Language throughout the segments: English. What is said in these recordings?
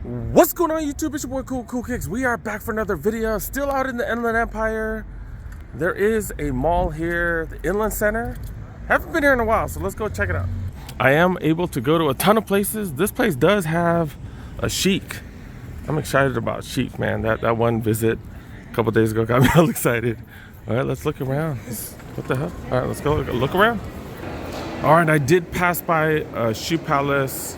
What's going on YouTube? It's your boy Cool Kicks. We are back for another video. Still out in the Inland Empire. There is a mall here, the Inland Center. Haven't been here in a while, so let's go check it out. I am able to go to a ton of places. This place does have a Sheikh. I'm excited about Sheikh, man. That one visit a couple days ago got me all excited. All right, let's look around. What the hell? All right, let's go look around. All right, I did pass by Shoe Palace.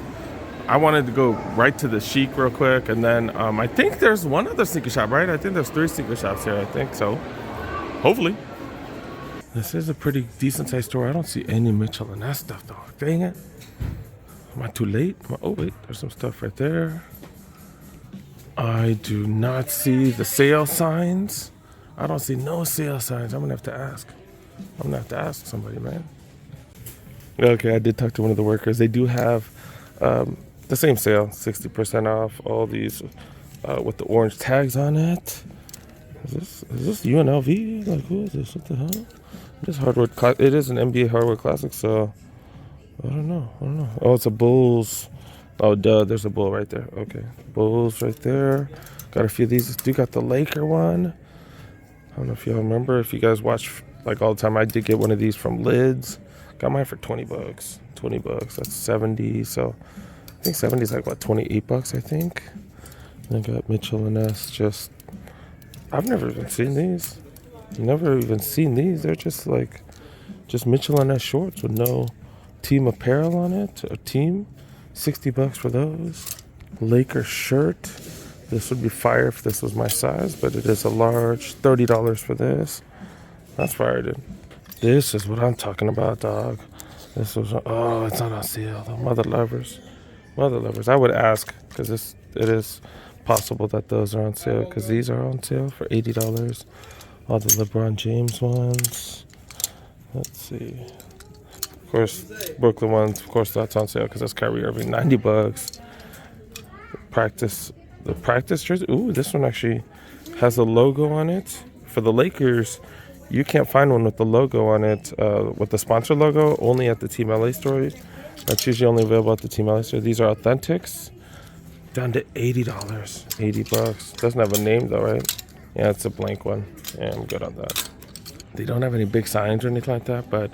I wanted to go right to the Sheikh real quick, and then I think there's one other sneaker shop, right? I think there's 3 sneaker shops here, I think so. Hopefully. This is a pretty decent sized store. I don't see any Mitchell and that stuff though. Dang it. Am I too late? Oh wait, there's some stuff right there. I do not see the sale signs. I don't see no sale signs. I'm gonna have to ask. I'm gonna have to ask somebody, man. Okay, I did talk to one of the workers. They do have the same sale, 60% off. All these with the orange tags on it. Is this UNLV? Like, who is this? What the hell? This hardwood. It is an NBA hardwood classic, so I don't know. Oh, it's a Bulls. Oh, duh. There's a Bull right there. Okay, Bulls right there. Got a few of these. Do got the Laker one. I don't know if y'all remember. If you guys watch like all the time, I did get one of these from Lids. Got mine for $20. $20. That's 70. So I think 70 is like what, 28 bucks, I think. And I got Mitchell and S. Just, I've never even seen these. Never even seen these. They're just Mitchell and S shorts with no team apparel on it. A team, 60 bucks for those. Laker shirt. This would be fire if this was my size, but it is a large. $30 for this. That's fire, dude. This is what I'm talking about, dog. This was, oh, it's not on sale. The mother lovers. I would ask, because it is possible that those are on sale, because these are on sale for $80. All the LeBron James ones. Let's see. Of course, Brooklyn ones, of course, that's on sale, because that's Kyrie Irving, 90 bucks. The practice jersey. Ooh, this one actually has a logo on it. For the Lakers, you can't find one with the logo on it, with the sponsor logo, only at the Team LA store. That's usually only available at the Team LA store. These are authentics, down to $80, 80 bucks. Doesn't have a name though, right? Yeah, it's a blank one. Yeah, I'm good on that. They don't have any big signs or anything like that, but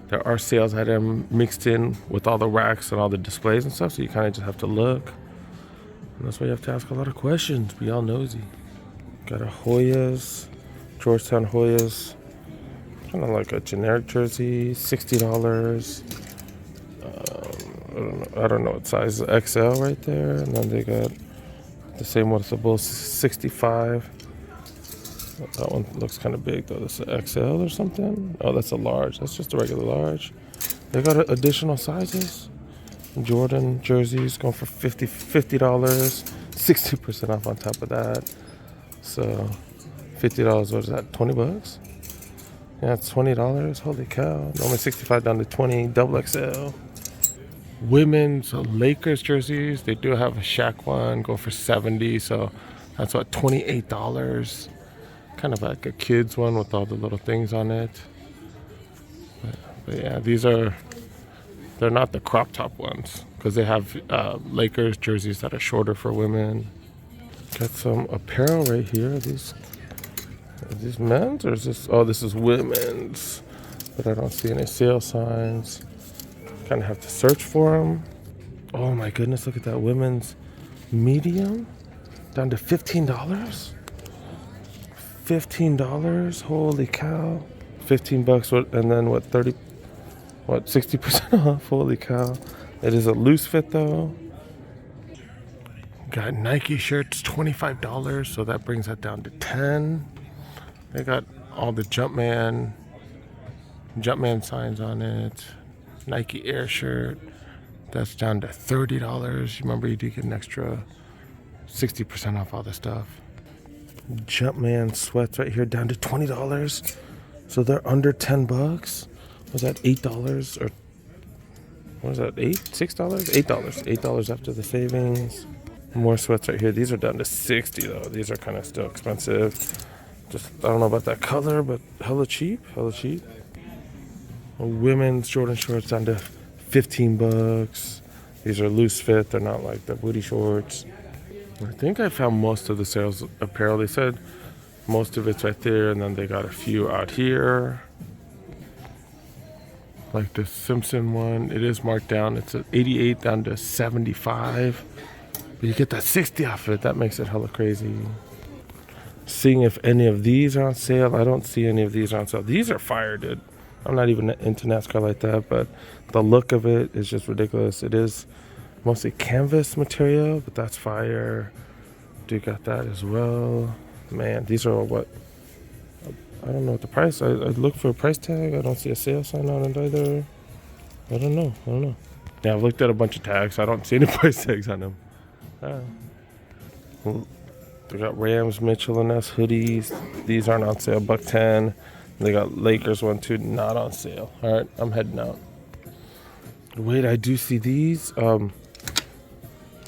there are sales items mixed in with all the racks and all the displays and stuff, so you kind of just have to look. And that's why you have to ask a lot of questions, be all nosy. Got a Hoyas, Georgetown Hoyas. Kind of like a generic jersey, $60. I don't know what size, XL right there. And then they got the same one with the Bulls, 65. That one looks kind of big though. This is XL or something. Oh, that's a large. That's just a regular large. They got additional sizes. Jordan jerseys going for $50, 60% off on top of that. So $50, what is that? 20 bucks? Yeah, it's $20. Holy cow. Normally 65 down to 20, double XL. Women's Lakers jerseys. They do have a Shaq one, go for 70. So that's what, $28. Kind of like a kid's one with all the little things on it. But yeah, they're not the crop top ones, because they have Lakers jerseys that are shorter for women. Got some apparel right here. Are these men's or is this? Oh, this is women's, but I don't see any sale signs. Kind of have to search for them. Oh my goodness, look at that women's medium, down to $15. $15. Holy cow. 15 bucks. And then what? 60% off. Holy cow. It is a loose fit though. Got Nike shirts, $25, so that brings that down to $10. They got all the Jumpman signs on it. Nike Air shirt, that's down to $30. Remember, you do get an extra 60% off all the stuff. Jumpman sweats right here, down to $20. So they're under 10 bucks. Was that $8 or what was that? $6? $8 after the savings. More sweats right here. These are down to 60 though. These are kind of still expensive. Just, I don't know about that color, but hella cheap. Women's Jordan shorts down to 15 bucks. These are loose fit. They're not like the booty shorts. I think I found most of the sales apparel. They said most of it's right there, and then they got a few out here. Like the Simpson one, it is marked down. It's at 88 down to 75. But you get that 60 off it. That makes it hella crazy. Seeing if any of these are on sale. I don't see any of these on sale. These are fire, dude. I'm not even into NASCAR like that, but the look of it is just ridiculous. It is mostly canvas material, but that's fire. Dude got that as well. Man, these are what? I don't know what the price. I look for a price tag. I don't see a sale sign on it either. I don't know. Yeah, I've looked at a bunch of tags. I don't see any price tags on them. They got Rams, Mitchell and S hoodies. These aren't on sale. $110. They got Lakers one too, not on sale. All right, I'm heading out. Wait, I do see these. Look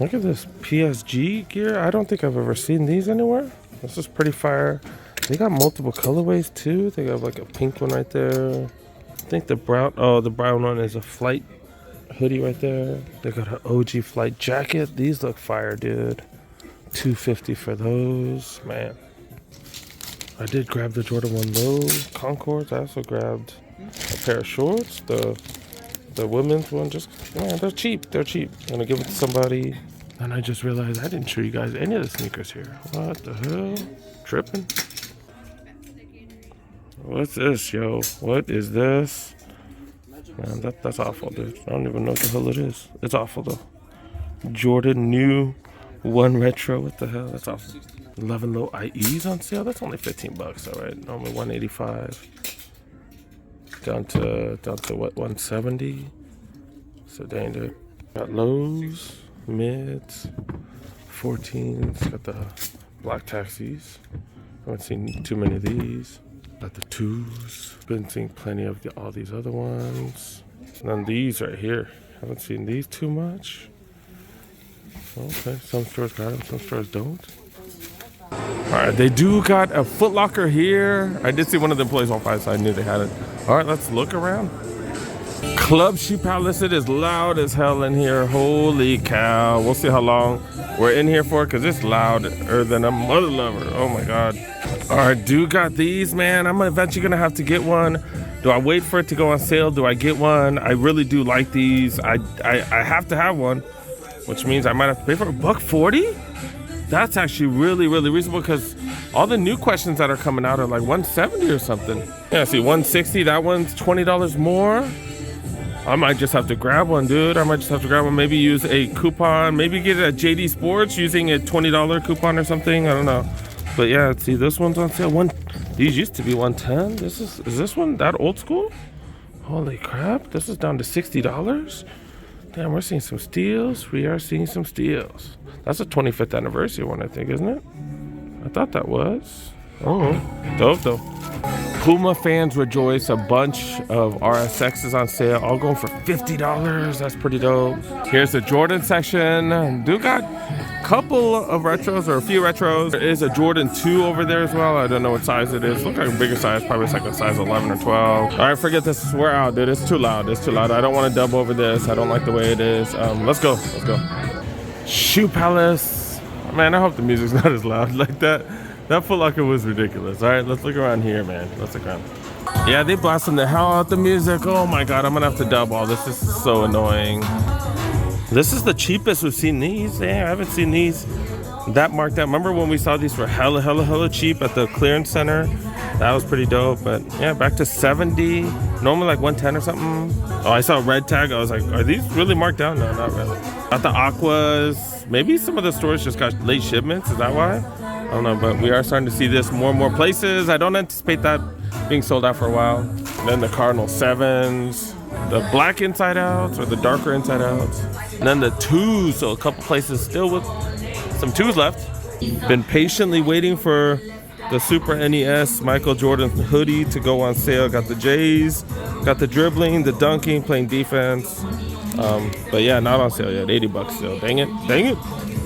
at this PSG gear. I don't think I've ever seen these anywhere. This is pretty fire. They got multiple colorways too. They got like a pink one right there. I think the brown one is a flight hoodie right there. They got an OG flight jacket. These look fire, dude. $250 for those. Man, I did grab the Jordan 1 low Concords. I also grabbed a pair of shorts. The women's one, just, man, they're cheap. I'm gonna give it to somebody. And I just realized I didn't show you guys any of the sneakers here. What the hell? Tripping? What's this, yo? What is this? Man, that's awful, dude. I don't even know what the hell it is. It's awful, though. Jordan new 1 retro. What the hell? That's awful. 11 low IEs on sale. That's only $15, all right. Normally $185. Down to what, 170? So dang, dude. Got lows, mids, 14s. Got the black taxis. Haven't seen too many of these. Got the 2s. Been seeing plenty of all these other ones. And then these right here. Haven't seen these too much. Okay, some stores got them, some stores don't. Alright, they do got a Foot Locker here. I did see one of the employees on by, so I knew they had it. Alright, let's look around. Club Shoe Palace, it is loud as hell in here. Holy cow. We'll see how long we're in here for, because it's louder than a mother lover. Oh my god. Alright, do got these, man. I'm eventually gonna have to get one. Do I wait for it to go on sale? Do I get one? I really do like these. I have to have one, which means I might have to pay for it. $140? That's actually really, really reasonable, because all the new questions that are coming out are like $170 or something. Yeah, see, $160, that one's $20 more. I might just have to grab one, dude. I might just have to grab one. Maybe use a coupon. Maybe get it at JD Sports using a $20 coupon or something. I don't know. But yeah, see, this one's on sale. These used to be $110. Is this one that old school? Holy crap, this is down to $60. Damn, we're seeing some steals. We are seeing some steals. That's a 25th anniversary one, I think, isn't it? I thought that was. Oh, dope though. Puma fans rejoice. A bunch of RSXs on sale, all going for $50. That's pretty dope. Here's the Jordan section. Do got a couple of retros, or a few retros. There is a Jordan 2 over there as well. I don't know what size it is. Looks like a bigger size. Probably it's like a size 11 or 12. All right, forget this. We're out, dude. It's too loud. I don't want to dub over this. I don't like the way it is. Let's go. Shoe Palace. Man, I hope the music's not as loud like that. That Foot Locker was ridiculous. All right, let's look around here, man. Let's look around. Yeah, they blasting the hell out the music. Oh my god, I'm gonna have to dub all this. This is so annoying. This is the cheapest we've seen these. Yeah, I haven't seen these that marked out. Remember when we saw these for hella cheap at the clearance center? That was pretty dope. But yeah, back to 70. Normally like 110 or something. Oh, I saw a red tag. I was like, are these really marked down? No, not really. Got the Aquas. Maybe some of the stores just got late shipments. Is that why? I don't know, but we are starting to see this more and more places. I don't anticipate that being sold out for a while. And then the Cardinal 7s, the black inside outs, or the darker inside outs. And then the 2s, so a couple places still with some 2s left. Been patiently waiting for the Super NES Michael Jordan hoodie to go on sale. Got the J's, got the dribbling, the dunking, playing defense. But yeah, not on sale yet. $80 still. Dang it.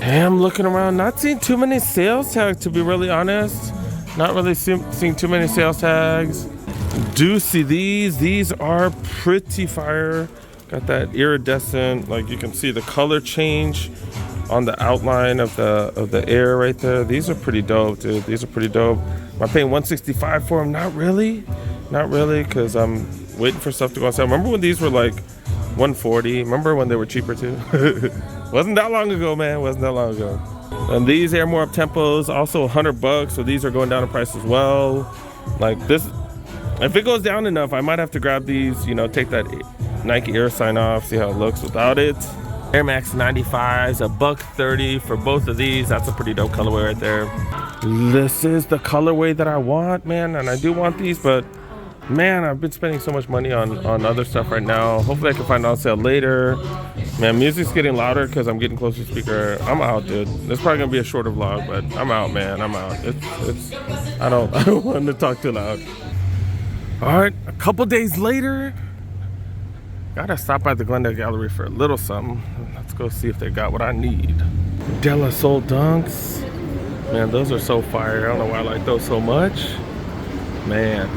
Hey, I'm looking around, not seeing too many sales tags, to be really honest. Not really seeing too many sales tags. Do see these. These are pretty fire. Got that iridescent, like you can see the color change on the outline of the air right there. These are pretty dope, dude. These are pretty dope. Am I paying 165 for them? Not really, because I'm waiting for stuff to go on sale. Remember when these were like 140? Remember when they were cheaper too? Wasn't that long ago, man. Wasn't that long ago. And these Air More Up Tempos, also $100, so these are going down in price as well. Like this, if it goes down enough, I might have to grab these, you know, take that Nike Air sign off, see how it looks without it. Air Max 95s, $130 for both of these. That's a pretty dope colorway right there. This is the colorway that I want, man, and I do want these, but man, I've been spending so much money on other stuff right now. Hopefully I can find it on sale later. Man, music's getting louder because I'm getting closer to the speaker. I'm out, dude. This is probably gonna be a shorter vlog, but I'm out, man. I'm out. I don't want to talk too loud. All right, a couple days later, gotta stop by the Glendale Gallery for a little something. Let's go see if they got what I need. De La Soul Dunks. Man, those are so fire. I don't know why I like those so much. Man.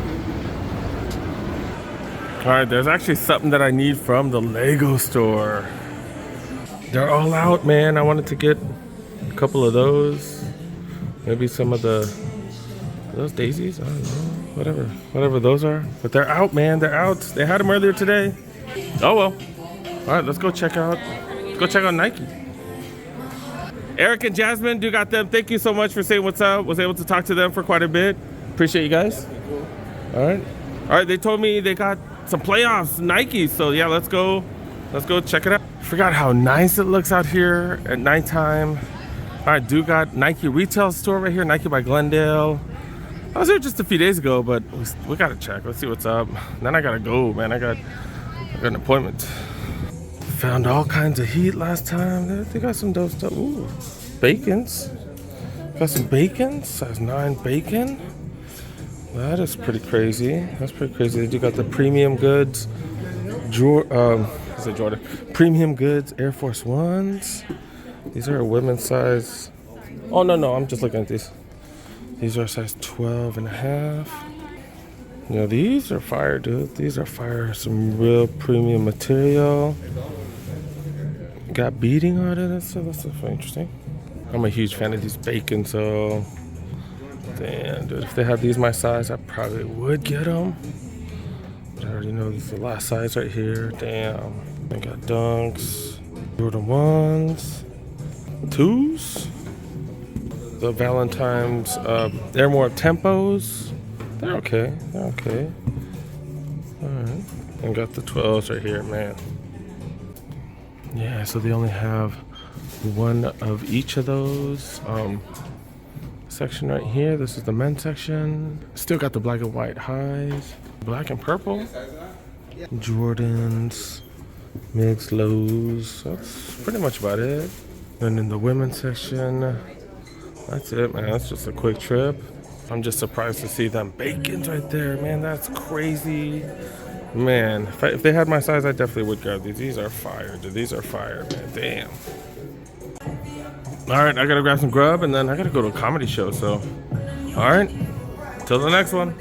All right, there's actually something that I need from the Lego store. They're all out, man. I wanted to get a couple of those. Maybe some of those daisies? I don't know. Whatever those are. But they're out, man. They're out. They had them earlier today. Oh well. All right, let's go check out Nike. Eric and Jasmine do got them. Thank you so much for saying what's up. Was able to talk to them for quite a bit. Appreciate you guys. All right. They told me they got some playoffs Nike, so yeah, let's go check it out. Forgot how nice it looks out here at nighttime. All right, do got Nike retail store right here, Nike by Glendale. I was here just a few days ago, but we gotta check. Let's see what's up. Then I gotta go, man. I got an appointment. Found all kinds of heat last time. They got some dope stuff. Ooh, bacons. Got some bacon, size 9 bacon. That is pretty crazy. That's pretty crazy. They do got the premium goods. Jordan. Premium goods, Air Force Ones. These are a women's size. Oh, no, I'm just looking at these. These are size 12 and a half. You know, these are fire, dude. These are fire. Some real premium material. Got beading on it. That's interesting. I'm a huge fan of these bacon, so damn, dude. If they had these my size, I probably would get them. But I already know this is the last size right here. Damn. I got Dunks, Jordan 1s, 2s, the Valentine's Air More Tempos. They're okay. All right. And got the 12s right here, man. Yeah, so they only have one of each of those. Section right here. This is the men's section. Still got the black and white highs, black and purple. Jordans, mids, lows. That's pretty much about it. And in the women's section, that's it, man. That's just a quick trip. I'm just surprised to see them bacons right there, man. That's crazy. Man, if they had my size, I definitely would grab these. These are fire, dude. These are fire, man. Damn. All right, I gotta grab some grub, and then I gotta go to a comedy show. So, all right, till the next one.